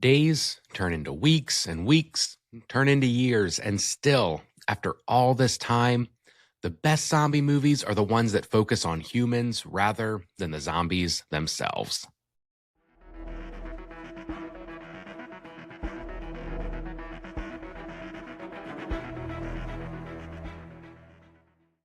Days turn into weeks, and weeks turn into years, and still, after all this time, the best zombie movies are the ones that focus on humans rather than the zombies themselves.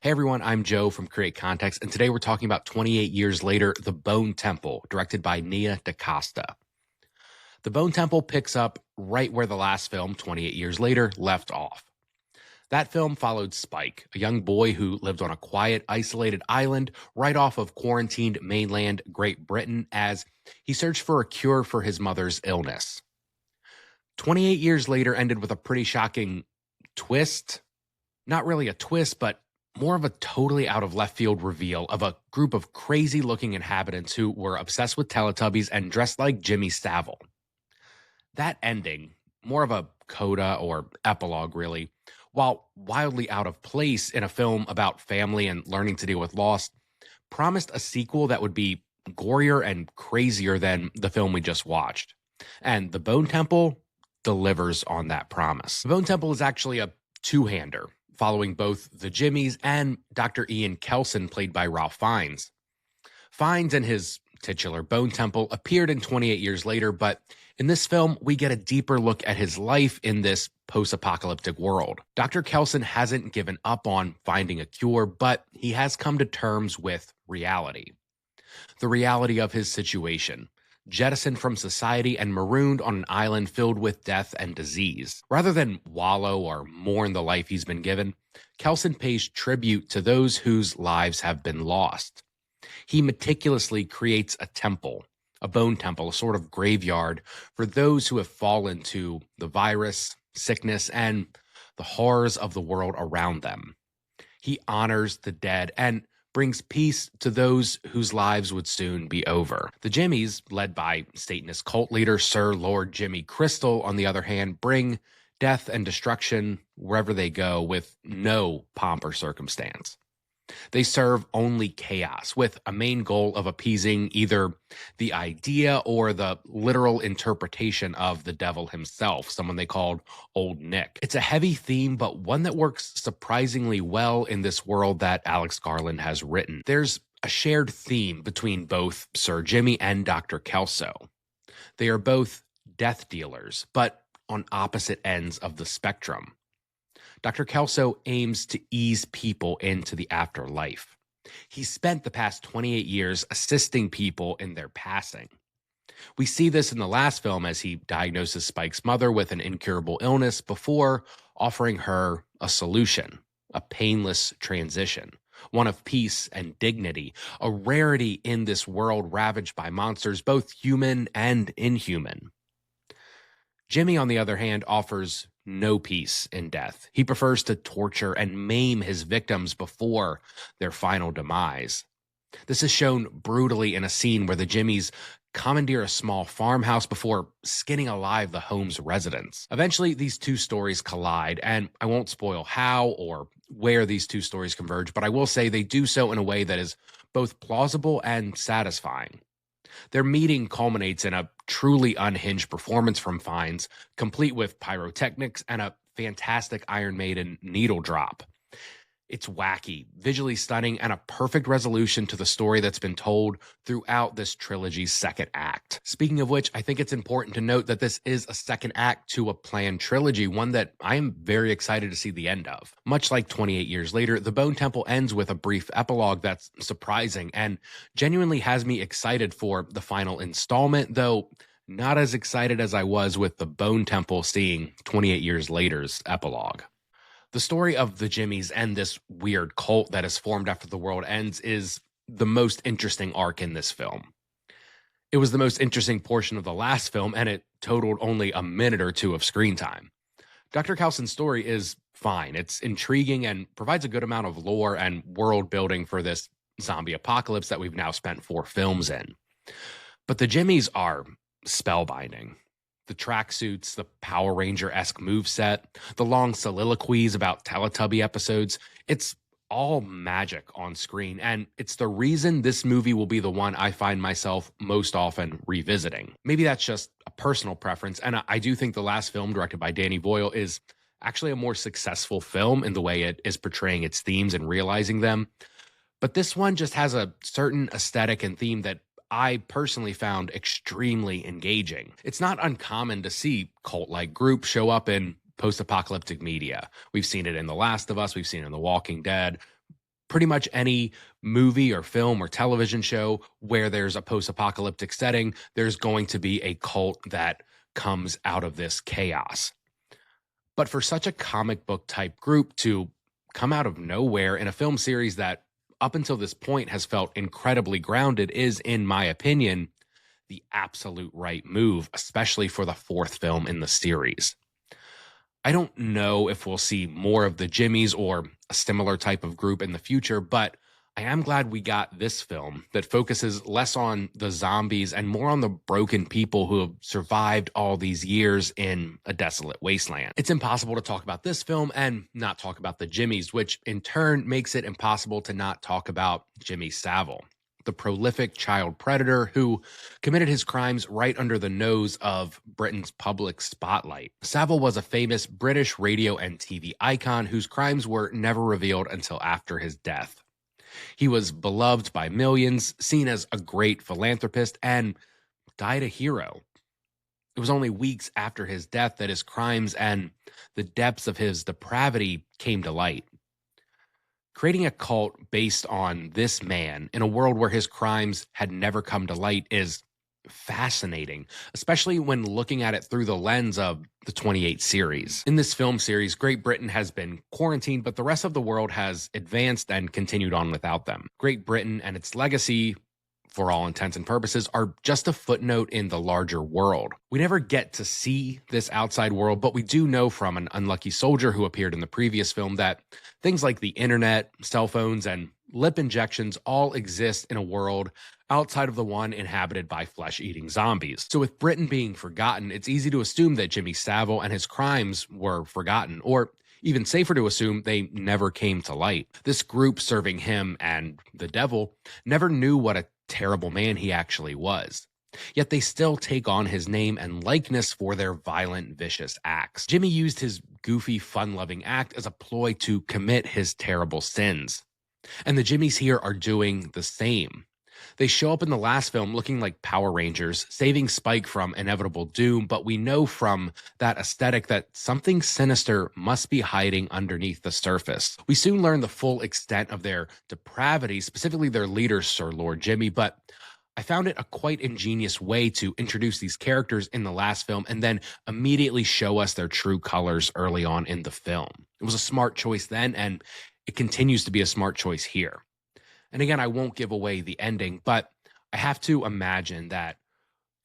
Hey everyone, I'm Joe from Create Context, and today we're talking about 28 years later, The Bone Temple, directed by Nia DaCosta. The Bone Temple picks up right where the last film, 28 years later, left off. That film followed Spike, a young boy who lived on a quiet, isolated island right off of quarantined mainland Great Britain as he searched for a cure for his mother's illness. 28 years later ended with a pretty shocking twist. Not really a twist, but more of a totally out of left field reveal of a group of crazy looking inhabitants who were obsessed with Teletubbies and dressed like Jimmy Savile. That ending, more of a coda or epilogue really, while wildly out of place in a film about family and learning to deal with loss, promised a sequel that would be gorier and crazier than the film we just watched. And The Bone Temple delivers on that promise. The Bone Temple is actually a two-hander, following both the Jimmies and Dr. Ian Kelson, played by Ralph Fiennes. Fiennes and his titular Bone Temple appeared in 28 years later, but in this film, we get a deeper look at his life in this post-apocalyptic world. Dr. Kelson hasn't given up on finding a cure, but he has come to terms with reality. The reality of his situation, jettisoned from society and marooned on an island filled with death and disease. Rather than wallow or mourn the life he's been given, Kelson pays tribute to those whose lives have been lost. He meticulously creates a temple, a bone temple, a sort of graveyard for those who have fallen to the virus, sickness, and the horrors of the world around them. He honors the dead and brings peace to those whose lives would soon be over. The Jimmies, led by Satanist cult leader Sir Lord Jimmy Crystal, on the other hand, bring death and destruction wherever they go with no pomp or circumstance. They serve only chaos, with a main goal of appeasing either the idea or the literal interpretation of the devil himself, someone they called Old Nick. It's a heavy theme, but one that works surprisingly well in this world that Alex Garland has written. There's a shared theme between both Sir Jimmy and Dr. Kelso. They are both death dealers, but on opposite ends of the spectrum. Dr. Kelso aims to ease people into the afterlife. He spent the past 28 years assisting people in their passing. We see this in the last film as he diagnoses Spike's mother with an incurable illness before offering her a solution, a painless transition, one of peace and dignity, a rarity in this world ravaged by monsters, both human and inhuman. Jimmy, on the other hand, offers no peace in death. He prefers to torture and maim his victims before their final demise. This is shown brutally in a scene where the Jimmies commandeer a small farmhouse before skinning alive the home's residents. Eventually, these two stories collide, and I won't spoil how or where these two stories converge, but I will say they do so in a way that is both plausible and satisfying. Their meeting culminates in a truly unhinged performance from Fiennes, complete with pyrotechnics and a fantastic Iron Maiden needle drop. It's wacky, visually stunning, and a perfect resolution to the story that's been told throughout this trilogy's second act. Speaking of which, I think it's important to note that this is a second act to a planned trilogy, one that I am very excited to see the end of. Much like 28 years later, The Bone Temple ends with a brief epilogue that's surprising and genuinely has me excited for the final installment, though not as excited as I was with The Bone Temple seeing 28 years later's epilogue. The story of the Jimmies and this weird cult that is formed after the world ends is the most interesting arc in this film. It was the most interesting portion of the last film, and it totaled only a minute or two of screen time. Dr. Kelson's story is fine. It's intriguing and provides a good amount of lore and world building for this zombie apocalypse that we've now spent 4 films in. But the Jimmies are spellbinding. The tracksuits, the Power Ranger-esque moveset, the long soliloquies about Teletubby episodes. It's all magic on screen, and it's the reason this movie will be the one I find myself most often revisiting. Maybe that's just a personal preference, and I do think the last film directed by Danny Boyle is actually a more successful film in the way it is portraying its themes and realizing them. But this one just has a certain aesthetic and theme that I personally found extremely engaging. It's not uncommon to see cult-like groups show up in post-apocalyptic media. We've seen it in The Last of Us, we've seen it in The Walking Dead. Pretty much any movie or film or television show where there's a post-apocalyptic setting, there's going to be a cult that comes out of this chaos. But for such a comic book type group to come out of nowhere in a film series that up until this point has felt incredibly grounded is, in my opinion, the absolute right move, especially for the fourth film in the series. I don't know if we'll see more of the Jimmies or a similar type of group in the future, but I am glad we got this film that focuses less on the zombies and more on the broken people who have survived all these years in a desolate wasteland. It's impossible to talk about this film and not talk about the Jimmies, which in turn makes it impossible to not talk about Jimmy Savile, the prolific child predator who committed his crimes right under the nose of Britain's public spotlight. Savile was a famous British radio and TV icon whose crimes were never revealed until after his death. He was beloved by millions, seen as a great philanthropist, and died a hero. It was only weeks after his death that his crimes and the depths of his depravity came to light. Creating a cult based on this man in a world where his crimes had never come to light is fascinating, especially when looking at it through the lens of the 28 series. In this film series, Great Britain has been quarantined, but the rest of the world has advanced and continued on without them. Great Britain and its legacy, for all intents and purposes, are just a footnote in the larger world. We never get to see this outside world, but we do know from an unlucky soldier who appeared in the previous film that things like the internet, cell phones, and lip injections all exist in a world outside of the one inhabited by flesh-eating zombies. So with Britain being forgotten, it's easy to assume that Jimmy Savile and his crimes were forgotten, or even safer to assume they never came to light. This group serving him and the devil never knew what a terrible man he actually was. Yet they still take on his name and likeness for their violent, vicious acts. Jimmy used his goofy, fun-loving act as a ploy to commit his terrible sins. And the Jimmies here are doing the same. They show up in the last film looking like Power Rangers, saving Spike from inevitable doom, but we know from that aesthetic that something sinister must be hiding underneath the surface. We soon learn the full extent of their depravity, specifically their leader, Sir Lord Jimmy, but I found it a quite ingenious way to introduce these characters in the last film and then immediately show us their true colors early on in the film. It was a smart choice then, and it continues to be a smart choice here. And again, I won't give away the ending, but I have to imagine that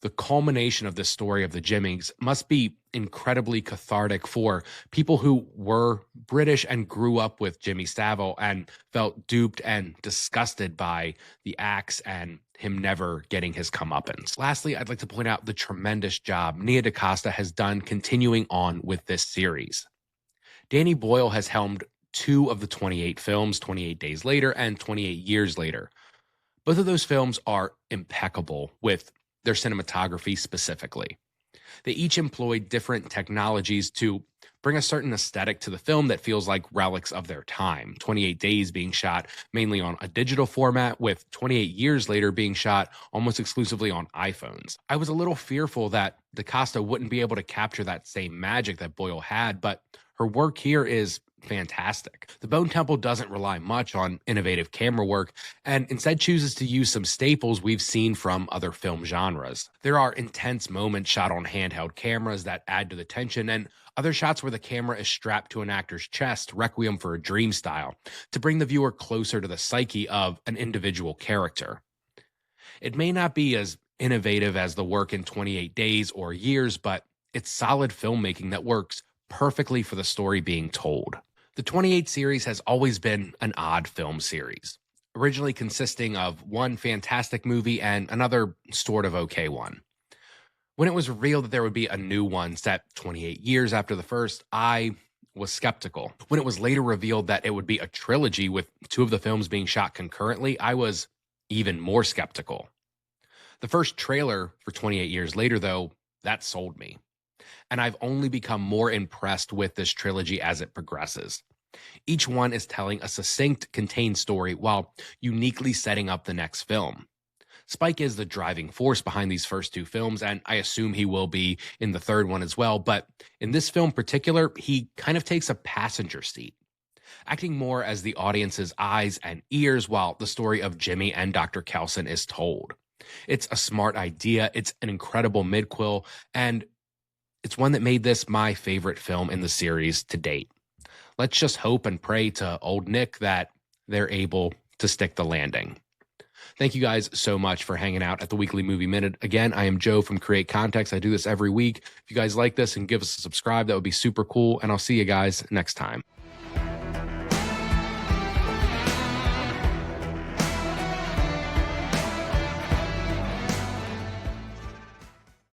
the culmination of the story of the Jimmies must be incredibly cathartic for people who were British and grew up with Jimmy Savile and felt duped and disgusted by the acts and him never getting his comeuppance. Lastly, I'd like to point out the tremendous job Nia DaCosta has done continuing on with this series. Danny Boyle has helmed 2 of the 28 films, 28 Days Later and 28 Years Later. Both of those films are impeccable with their cinematography specifically. They each employed different technologies to bring a certain aesthetic to the film that feels like relics of their time. 28 Days being shot mainly on a digital format, with 28 Years Later being shot almost exclusively on iPhones. I was a little fearful that DaCosta wouldn't be able to capture that same magic that Boyle had, but her work here is fantastic. The Bone Temple doesn't rely much on innovative camera work and instead chooses to use some staples we've seen from other film genres. There are intense moments shot on handheld cameras that add to the tension, and other shots where the camera is strapped to an actor's chest, Requiem for a Dream style, to bring the viewer closer to the psyche of an individual character. It may not be as innovative as the work in 28 Days or Years, but it's solid filmmaking that works perfectly for the story being told. The 28 series has always been an odd film series, originally consisting of one fantastic movie and another sort of okay one. When it was revealed that there would be a new one set 28 years after the first, I was skeptical. When it was later revealed that it would be a trilogy with 2 of the films being shot concurrently, I was even more skeptical. The first trailer for 28 Years Later, though, that sold me. And I've only become more impressed with this trilogy as it progresses. Each one is telling a succinct, contained story while uniquely setting up the next film. Spike is the driving force behind these first 2 films, and I assume he will be in the third one as well. But in this film in particular, he kind of takes a passenger seat, acting more as the audience's eyes and ears while the story of Jimmy and Dr. Kelson is told. It's a smart idea, it's an incredible mid-quel, and it's one that made this my favorite film in the series to date. Let's just hope and pray to old Nick that they're able to stick the landing. Thank you guys so much for hanging out at the Weekly Movie Minute. Again, I am Joe from Create Context. I do this every week. If you guys like this and give us a subscribe, that would be super cool. And I'll see you guys next time.